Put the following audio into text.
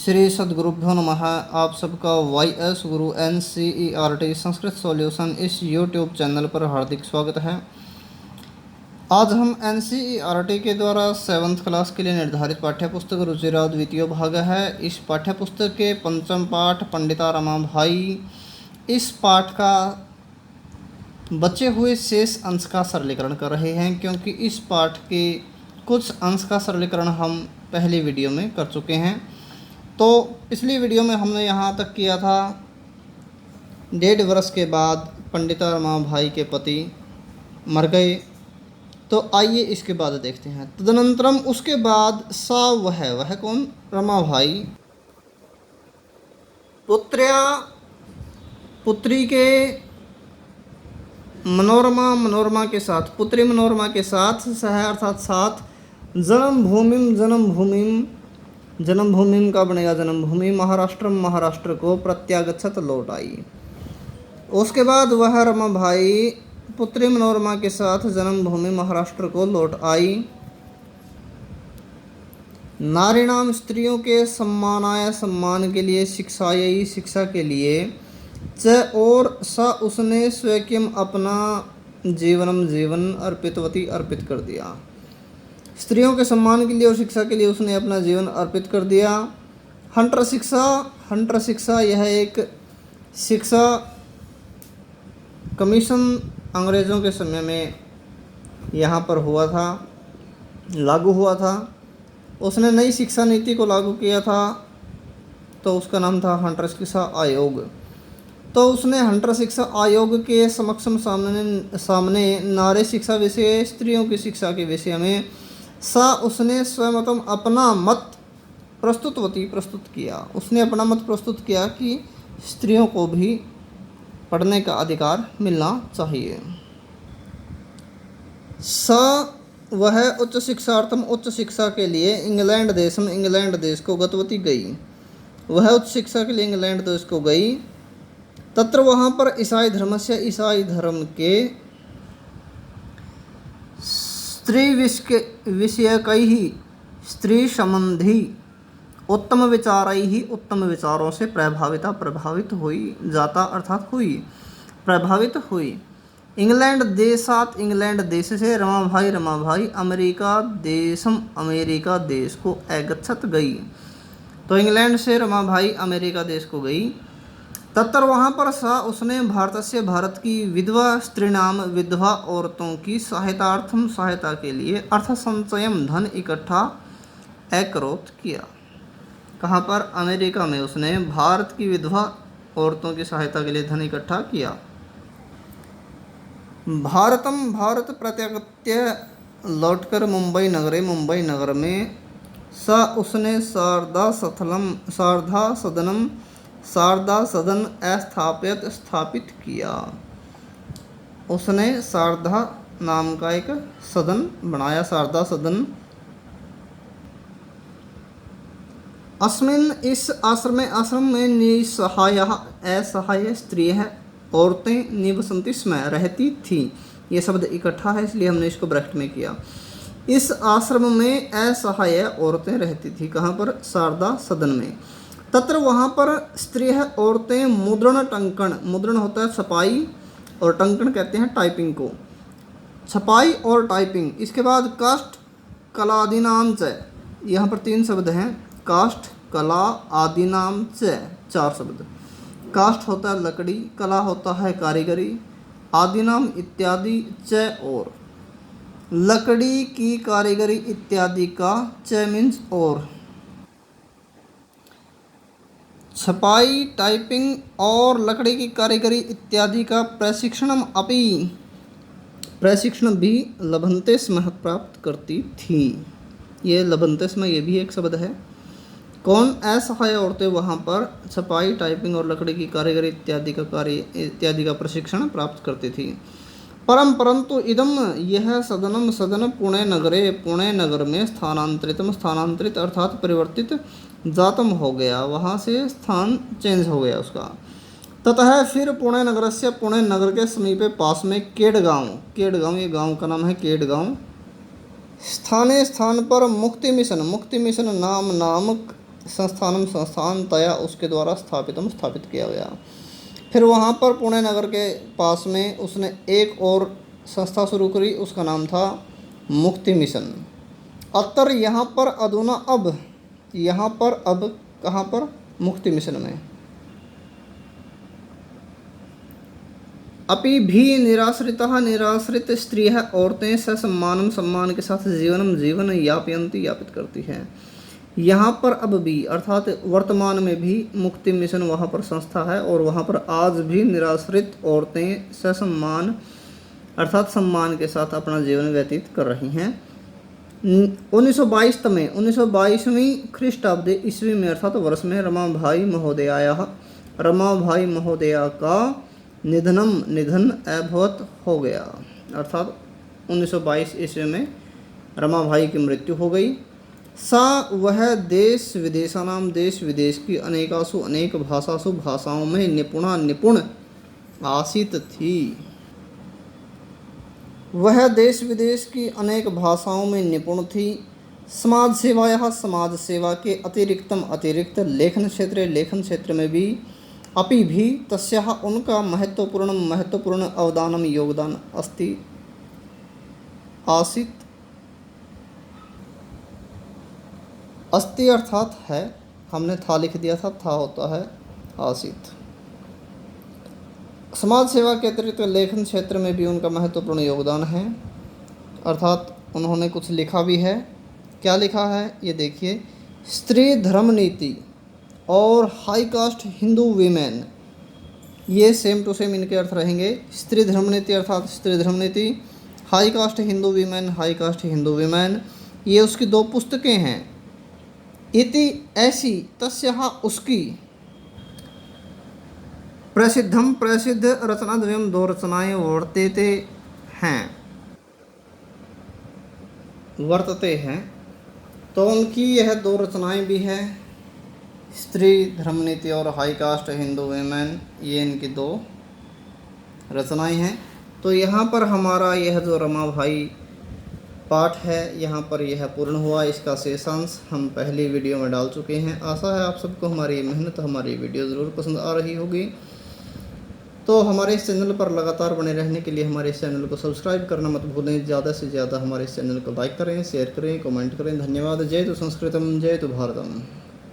श्री सद्गुरुभ्यो नमः। आप सबका YS गुरु NCERT संस्कृत सॉल्यूशन इस YouTube चैनल पर हार्दिक स्वागत है। आज हम NCERT के द्वारा 7th क्लास के लिए निर्धारित पाठ्य पुस्तक रुचिराव द्वितीय भाग है। इस पाठ्य पुस्तक के पंचम पाठ पंडिता रमाबाई, इस पाठ का बचे हुए शेष अंश का सरलीकरण कर रहे हैं, क्योंकि इस पाठ के कुछ अंश का सरलीकरण हम पहली वीडियो में कर चुके हैं। तो पिछली वीडियो में हमने यहाँ तक किया था, 1.5 वर्ष के बाद पंडिता रमाबाई के पति मर गए। तो आइए इसके बाद देखते हैं। तदनंतरम उसके बाद सा वह कौन? रमाबाई पुत्री के मनोरमा के साथ, पुत्री मनोरमा के साथ सह अर्थात साथ जन्मभूमि का बनेगा जन्मभूमि महाराष्ट्र को प्रत्यागच्छत लौट आई। उसके बाद वह रमाबाई पुत्री मनोरमा के साथ जन्मभूमि महाराष्ट्र को लौट आई। नारीणाम स्त्रियों के सम्मान के लिए, शिक्षा के लिए, च और स उसने स्वयं अपना जीवन अर्पित कर दिया। स्त्रियों के सम्मान के लिए और शिक्षा के लिए उसने अपना जीवन अर्पित कर दिया। हंटर शिक्षा यह एक शिक्षा कमीशन अंग्रेज़ों के समय में यहाँ पर लागू हुआ था। उसने नई शिक्षा नीति को लागू किया था, तो उसका नाम था हंटर शिक्षा आयोग। तो उसने हंटर शिक्षा आयोग के सामने नारी शिक्षा विषय, स्त्रियों की शिक्षा के विषय में उसने स्वयं अपना मत प्रस्तुत किया। उसने अपना मत प्रस्तुत किया कि स्त्रियों को भी पढ़ने का अधिकार मिलना चाहिए। वह उच्च शिक्षार्थम, उच्च शिक्षा के लिए इंग्लैंड देश को गतवती गई। वह उच्च शिक्षा के लिए इंग्लैंड देश को गई। तत्र वहाँ पर ईसाई धर्म के स्त्री संबंधी उत्तम विचारों से प्रभावित हुई। इंग्लैंड देश से रमाबाई अमेरिका देश को अगच्छत गई। तो इंग्लैंड से रमाबाई अमेरिका देश को गई। तत्र वहाँ पर उसने भारत की विधवा औरतों की सहायता के लिए अर्थ संचयम धन इकट्ठा एकरोत किया। कहाँ पर? अमेरिका में उसने भारत की विधवा औरतों की सहायता के लिए धन इकट्ठा किया। भारत प्रत्यागत्य लौटकर मुंबई नगर में उसने शारदा सदन स्थापित किया। उसने शारदा नाम का एक सदन बनाया, शारदा सदन। इस आश्रम में असहाय स्त्रियां औरतें निवसन्ति स्म रहती थी। ये शब्द इकट्ठा है, इसलिए हमने इसको ब्रैकेट में किया। इस आश्रम में असहाय औरतें रहती थी। कहाँ पर? शारदा सदन में। तत्र वहाँ पर स्त्रियां औरतें मुद्रण होता है छपाई, और टंकण कहते हैं टाइपिंग को। छपाई और टाइपिंग। इसके बाद काष्ठ कला आदिनाम च, यहाँ पर 3 शब्द हैं। काष्ठ, कला, आदिनाम च, 4 शब्द। काष्ठ होता है लकड़ी, कला होता है कारीगरी, आदिनाम इत्यादि, च और लकड़ी की कारीगरी इत्यादि का, च मीन्स और। छपाई, टाइपिंग और लकड़ी की कारीगरी इत्यादि का प्रशिक्षण भी लभन्ते स्म प्राप्त करती थी। ये लभन्ते स्म, ये भी एक शब्द है। कौन? असहाय औरतें वहाँ पर छपाई, टाइपिंग और लकड़ी की कारीगरी इत्यादि का प्रशिक्षण प्राप्त करती थी। परंतु इदम यह सदन पुणे नगर में स्थानांतरित अर्थात परिवर्तित जातम हो गया। वहाँ से स्थान चेंज हो गया उसका। ततः फिर पुणे नगर के समीपे पास में केडगांव, ये गांव का नाम है केडगांव। स्थान पर मुक्ति मिशन नामक संस्थानम संस्थान तया उसके द्वारा स्थापित किया गया। फिर वहाँ पर पुणे नगर के पास में उसने एक और संस्था शुरू करी, उसका नाम था मुक्ति मिशन। अतर यहाँ पर अधुना अब, यहाँ पर अब कहाँ पर, मुक्ति मिशन में। अपि भी निराश्रिता निराश्रित स्त्रियः औरतें ससम्मानम सम्मान के साथ जीवन यापित करती हैं। यहाँ पर अब भी अर्थात वर्तमान में भी मुक्ति मिशन वहाँ पर संस्था है और वहाँ पर आज भी निराश्रित औरतें ससम्मान अर्थात सम्मान के साथ अपना जीवन व्यतीत कर रही हैं। 1922 में 1922वीं ख्रीष्टाब्दी ईस्वी में अर्थात वर्ष में रमाबाई महोदया का निधन अभवत हो गया। अर्थात 1922 ईस्वी में रमाबाई की मृत्यु हो गई। सा वह देश विदेशानाम देश विदेश की अनेकासु अनेक भाषाओं में निपुण आसीत थी। वह देश विदेश की अनेक भाषाओं में निपुण थी। समाज सेवा के अतिरिक्त लेखन क्षेत्र में भी अपि भी तस्याः उनका महत्वपूर्ण अवदानम योगदान अस्ति अर्थात है, हमने था लिख दिया था होता है आसित। समाज सेवा के अतिरिक्त लेखन क्षेत्र में भी उनका महत्वपूर्ण योगदान है, अर्थात उन्होंने कुछ लिखा भी है। क्या लिखा है ये देखिए, स्त्री धर्म नीति और हाई कास्ट हिंदू वीमेन, ये सेम टू सेम इनके अर्थ रहेंगे। स्त्री धर्म नीति अर्थात स्त्री धर्म नीति, हाई कास्ट हिंदू वीमेन, ये उसकी 2 पुस्तकें हैं। इति ऐसी तस्याः उसकी प्रसिद्ध रचनाद्वयम् 2 रचनाएं वर्तते हैं। तो उनकी यह 2 रचनाएं भी हैं, स्त्री धर्म नीति और हाई कास्ट हिंदू वीमेन, ये इनकी 2 रचनाएं हैं। तो यहाँ पर हमारा यह जो रमाबाई पाठ है यहाँ पर यह पूर्ण हुआ। इसका शेषांश हम पहली वीडियो में डाल चुके हैं। आशा है आप सबको हमारी मेहनत, हमारी वीडियो ज़रूर पसंद आ रही होगी। तो हमारे इस चैनल पर लगातार बने रहने के लिए हमारे इस चैनल को सब्सक्राइब करना मत भूलें। ज़्यादा से ज़्यादा हमारे इस चैनल को लाइक करें, शेयर करें, कमेंट करें। धन्यवाद। जय तो संस्कृतम, जय तो भारतम।